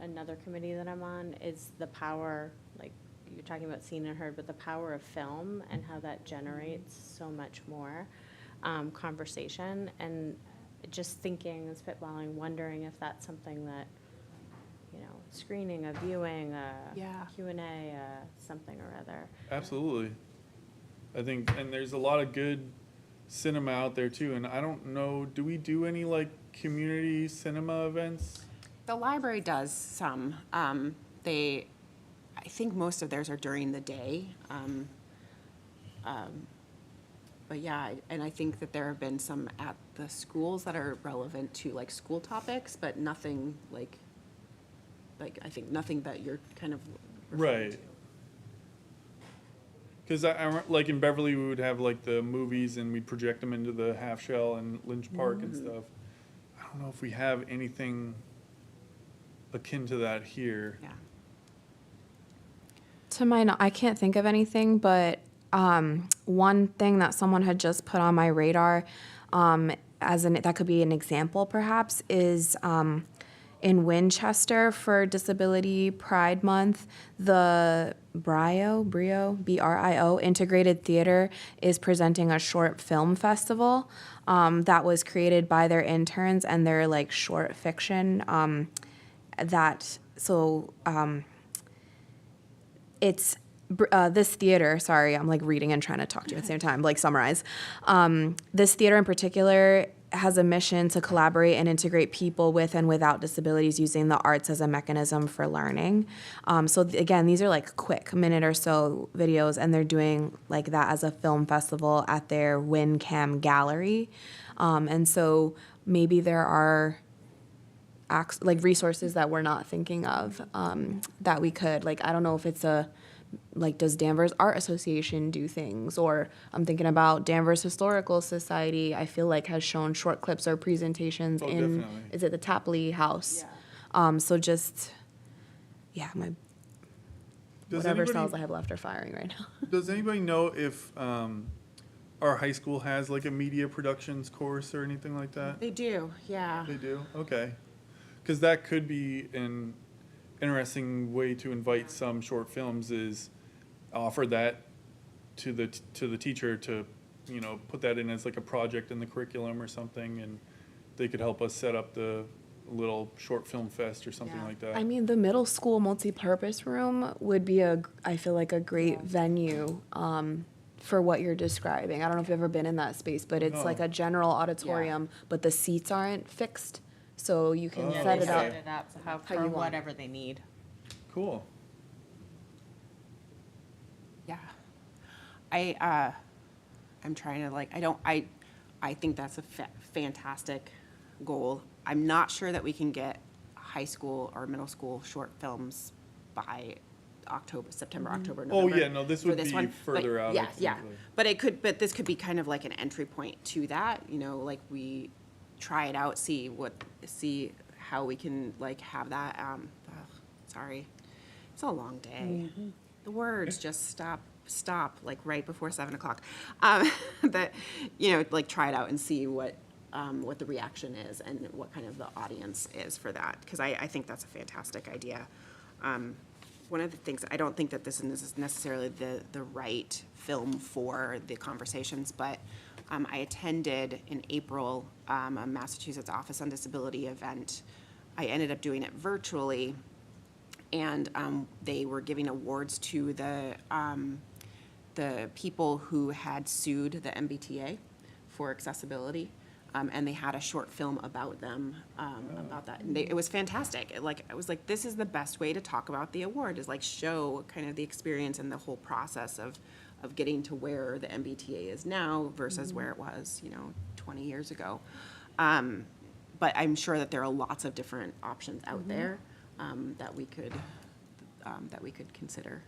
another committee that I'm on is the power, like you're talking about Seen and Heard, but the power of film and how that generates so much more conversation. And just thinking, spitballing, wondering if that's something that, screening, a viewing, a Q&A, something or other. Absolutely. I think, and there's a lot of good cinema out there too, and I don't know, do we do any like community cinema events? The library does some. I think most of theirs are during the day. But yeah, and I think that there have been some at the schools that are relevant to like school topics, but nothing like I think nothing that you're kind of referring Right. to. Because like in Beverly, we would have like the movies and we'd project them into the half shell and Lynch Park and stuff. I don't know if we have anything akin to that here. Yeah. I can't think of anything, but one thing that someone had just put on my radar, that could be an example perhaps, is in Winchester for Disability Pride Month, the Brio, BRIO Integrated Theater is presenting a short film festival that was created by their interns and their like short fiction it's this theater, sorry, I'm like reading and trying to talk to you at the same time, like summarize. This theater in particular has a mission to collaborate and integrate people with and without disabilities using the arts as a mechanism for learning. Again, these are like quick minute or so videos, and they're doing like that as a film festival at their WinCam gallery. And so maybe there are like resources that we're not thinking of that we could, like, I don't know if it's like, does Danvers Art Association do things? Or I'm thinking about Danvers Historical Society, I feel like has shown short clips or presentations Oh, in, definitely. is it the Tapley House? So just, yeah, my, Does whatever anybody- cells I have left are firing right now. Does anybody know if our high school has like a media productions course or anything like that? They do, yeah. They do? Okay. Because that could be an interesting way to invite some short films, is offer that to the teacher to, you know, put that in as like a project in the curriculum or something, and they could help us set up the little short film fest or something like that. I mean, the middle school multi-purpose room would be I feel like a great venue for what you're describing. I don't know if you've ever been in that space, but it's No. like a general auditorium, but the seats aren't fixed, so you can Oh, set it okay. up. Set it up how for you want. whatever they need. Cool. Yeah. I'm trying to like, I think that's a fantastic goal. I'm not sure that we can get high school or middle school short films by September, October, Oh, November. yeah, no, this for would be one. further But out, I Yeah, think, yeah. like- But this could be kind of like an entry point to that, you know, like we try it out, see how we can like have that, sorry. It's a long day. The words just stop like right before 7:00. That, you know, like try it out and see what the reaction is and what kind of the audience is for that. Because I think that's a fantastic idea. One of the things, I don't think that this is necessarily the right film for the conversations, but I attended in April a Massachusetts Office on Disability event. I ended up doing it virtually, and they were giving awards to the people who had sued the MBTA for accessibility. And they had a short film about them, about that. And it was fantastic. I was like, this is the best way to talk about the award, is like show kind of the experience and the whole process of getting to where the MBTA is now versus where it was, 20 years ago. But I'm sure that there are lots of different options out there that we could consider.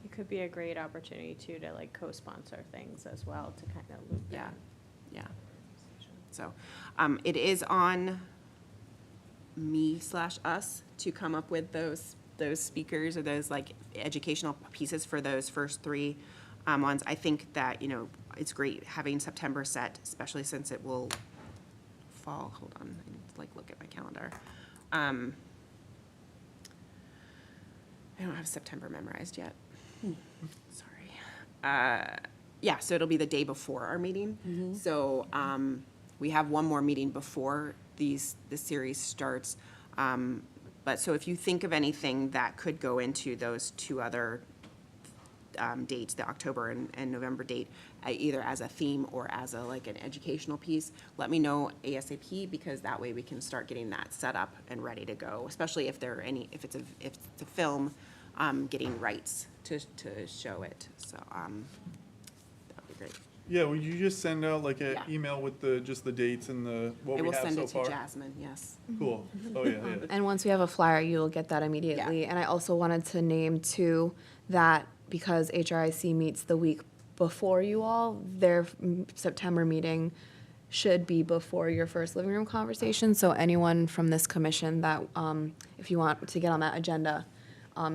It could be a great opportunity too to like co-sponsor things as well to kind of loop in. Yeah. So, it is on me/us to come up with those speakers or those like educational pieces for those first three ones. I think that, it's great having September set, especially since it will fall. Hold on, I need to like look at my calendar. I don't have September memorized yet. Sorry. Yeah, so it'll be the day before our meeting. So, we have one more meeting before the series starts. But so if you think of anything that could go into those two other dates, the October and November date, either as a theme or as like an educational piece, let me know ASAP, because that way we can start getting that set up and ready to go, especially if it's a film, getting rights to show it. So that would be great. Yeah, will you just send out like an Yeah. email with just the dates and what I we will have send so it to far? Jasmine, yes. Cool. Oh, yeah, yeah. And once we have a flyer, you'll get that immediately. And I also wanted to name too that because HRIC meets the week before you all, their September meeting should be before your first living room conversation. So anyone from this commission that, if you want to get on that agenda,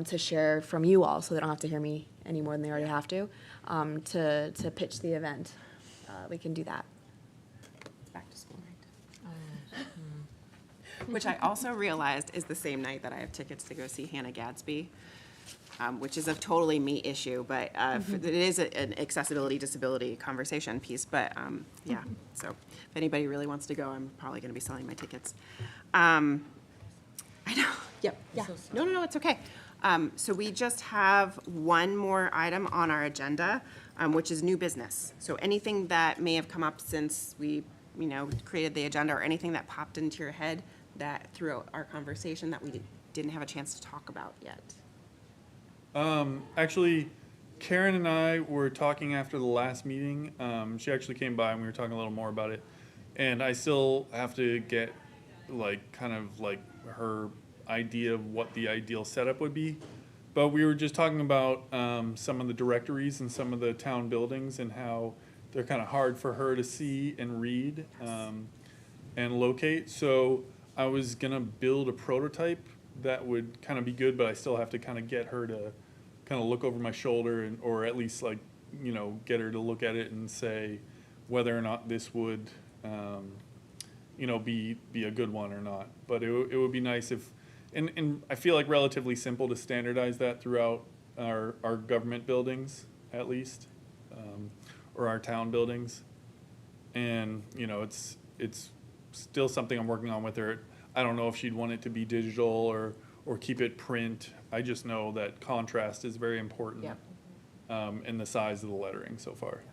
to share from you all, so they don't have to hear me any more than they already have to pitch the event, we can do that. Back to school night. Which I also realized is the same night that I have tickets to go see Hannah Gadsby, which is a totally me issue, but it is an accessibility, disability conversation piece, but yeah. So if anybody really wants to go, I'm probably going to be selling my tickets. I know, yep, yeah. No, it's okay. So we just have one more item on our agenda, which is new business. So anything that may have come up since we, created the agenda, or anything that popped into your head that throughout our conversation that we didn't have a chance to talk about yet. Actually, Karen and I were talking after the last meeting. She actually came by and we were talking a little more about it. And I still have to get kind of her idea of what the ideal setup would be. But we were just talking about some of the directories and some of the town buildings and how they're kind of hard for her to see and read and locate. So I was gonna build a prototype that would kind of be good, but I still have to kind of get her to kind of look over my shoulder and, or at least get her to look at it and say whether or not this would, be a good one or not. But it would be nice if, and I feel like relatively simple to standardize that throughout our government buildings, at least, or our town buildings. And, it's still something I'm working on with her. I don't know if she'd want it to be digital or keep it print. I just know that contrast is very important. Yep. In the size of the lettering so far.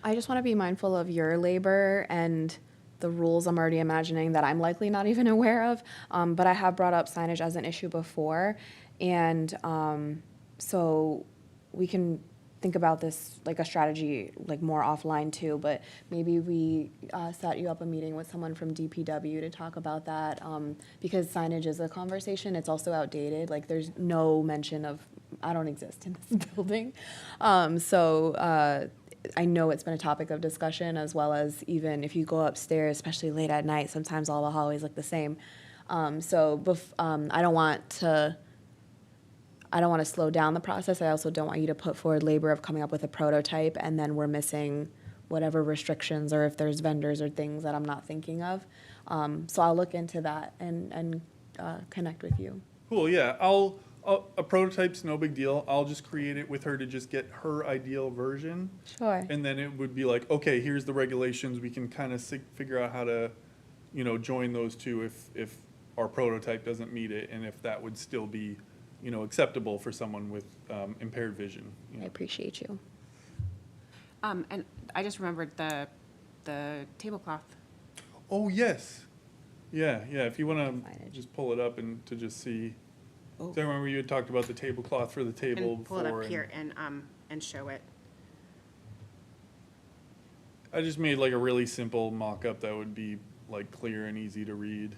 I just want to be mindful of your labor and the rules I'm already imagining that I'm likely not even aware of. But I have brought up signage as an issue before. And so we can think about this like a strategy, like more offline too. But maybe we set you up a meeting with someone from DPW to talk about that. Because signage is a conversation. It's also outdated. Like there's no mention of, I don't exist in this building. I know it's been a topic of discussion, as well as even if you go upstairs, especially late at night, sometimes all the hallways look the same. I don't want to slow down the process. I also don't want you to put forward labor of coming up with a prototype and then we're missing whatever restrictions or if there's vendors or things that I'm not thinking of. So I'll look into that and connect with you. Cool, yeah. A prototype's no big deal. I'll just create it with her to just get her ideal version. Sure. And then it would be like, okay, here's the regulations. We can kind of figure out how to, join those two if our prototype doesn't meet it, and if that would still be, acceptable for someone with impaired vision. I appreciate you. And I just remembered the tablecloth. Oh, yes. Yeah. If you want to Signage. just pull it up and to just see. Oh. So I remember you had talked about the tablecloth for the table And pull before. it up here and show it. I just made like a really simple mock-up that would be like clear and easy to read.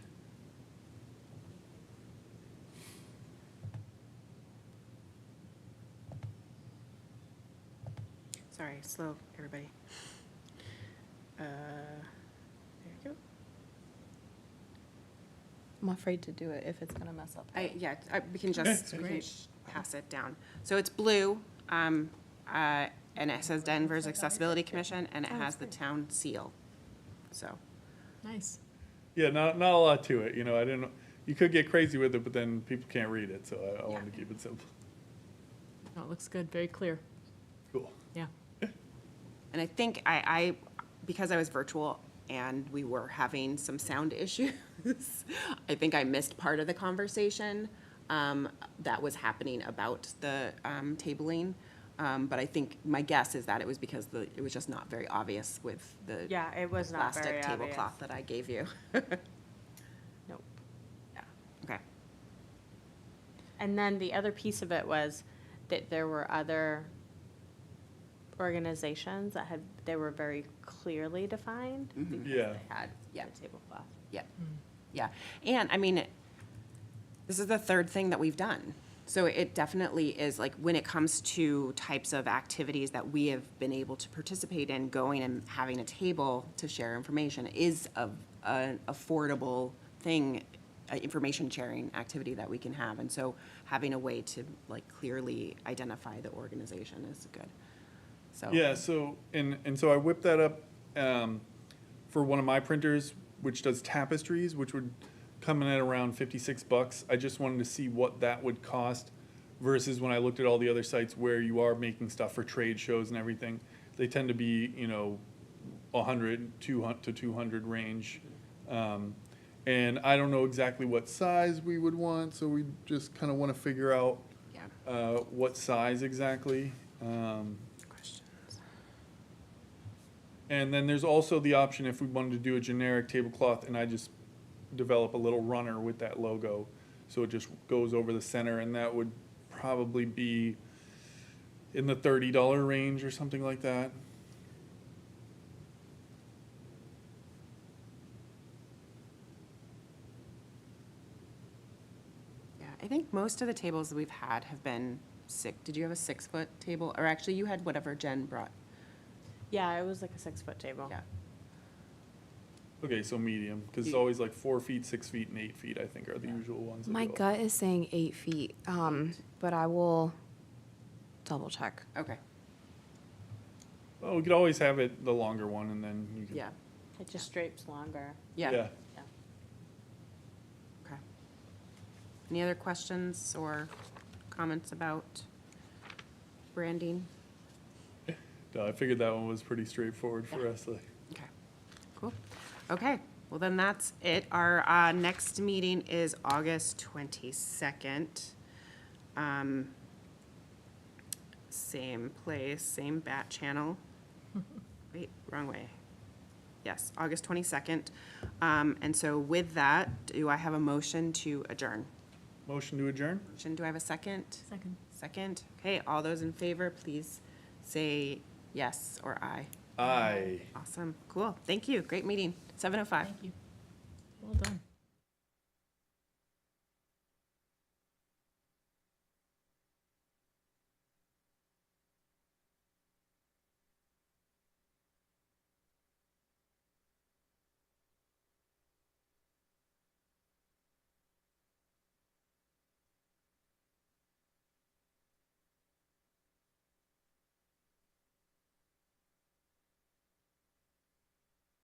Sorry, slow, everybody. There you go. I'm afraid to do it if it's gonna mess up. We can just pass it down. So it's blue, and it says Danvers Accessibility Commission, and it has the town seal. So, Nice. Yeah, not a lot to it. I didn't. You could get crazy with it, but then people can't read it. So I wanted to keep it simple. No, it looks good, very clear. Cool. Yeah. and I think because I was virtual and we were having some sound issues, I think I missed part of the conversation that was happening about the tabling. But I think my guess is that it was because it was just not very obvious with the Yeah, it was not very plastic obvious. tablecloth that I gave you. Nope. Yeah, okay. And then the other piece of it was that there were other organizations that they were very clearly defined because Yeah. they had Yeah. the tablecloth. Yeah, yeah. And I mean, this is the third thing that we've done. So it definitely is like when it comes to types of activities that we have been able to participate in, going and having a table to share information is an affordable thing, information sharing activity that we can have. And so having a way to like clearly identify the organization is good. So Yeah, so so I whipped that up for one of my printers, which does tapestries, which would come in at around $56. I just wanted to see what that would cost versus when I looked at all the other sites where you are making stuff for trade shows and everything. They tend to be, 100 to 200 range. And I don't know exactly what size we would want, so we just kind of want to figure out Yeah. what size exactly. Questions? And then there's also the option if we wanted to do a generic tablecloth and I just develop a little runner with that logo. So it just goes over the center, and that would probably be in the $30 range or something like that. Yeah, I think most of the tables that we've had have been did you have a 6-foot table? Or actually, you had whatever Jen brought. Yeah, it was like a 6-foot table. Yeah. Okay, so medium, because it's You- always like 4 feet, 6 feet, and 8 feet, I think, are the usual ones. that My go up. gut is saying 8 feet, but I will double check. Okay, Well, we could always have it the longer one, and then you could. yeah, It just drapes longer. yeah. Yeah. Okay. Any other questions or comments about branding? No, I figured that one was pretty straightforward for us. Like, Okay, cool. Okay, well then that's it. Our next meeting is August 22nd. Same place, same bat channel. Wait, wrong way. Yes, August 22nd. And so with that, do I have a motion to adjourn? motion to adjourn? Motion, do I have a second? Second. Second. Okay, all those in favor, please say yes or aye. Aye. Awesome, cool. Thank you. Great meeting. 7:05. Thank you.